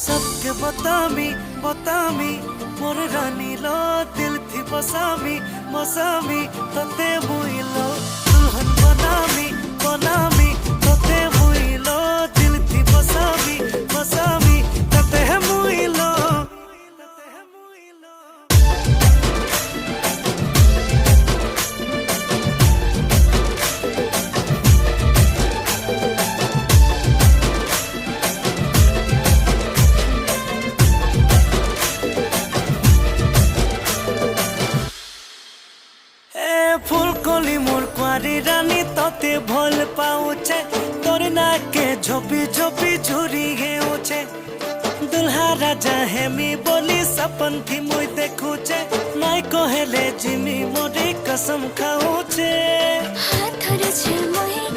सबके बतामी बतामी मोर रानी लो दिल थी बसामी मौसमी तते मुइलो दुल्हन बनामी बनामी तते मुइलो दिल थी बसामी बसामी तते मुइलो। फुलकली मोर कुआरी रानी तोते भोल पाऊचे तोर नाके झोपी झोपी झुरी हेउचे दुल्हा राजा हेमी बोली सपन थी मुई देखुचे नाई कहेले जिमी मोरी कसम खाऊचे हाथ धरे छे मोहे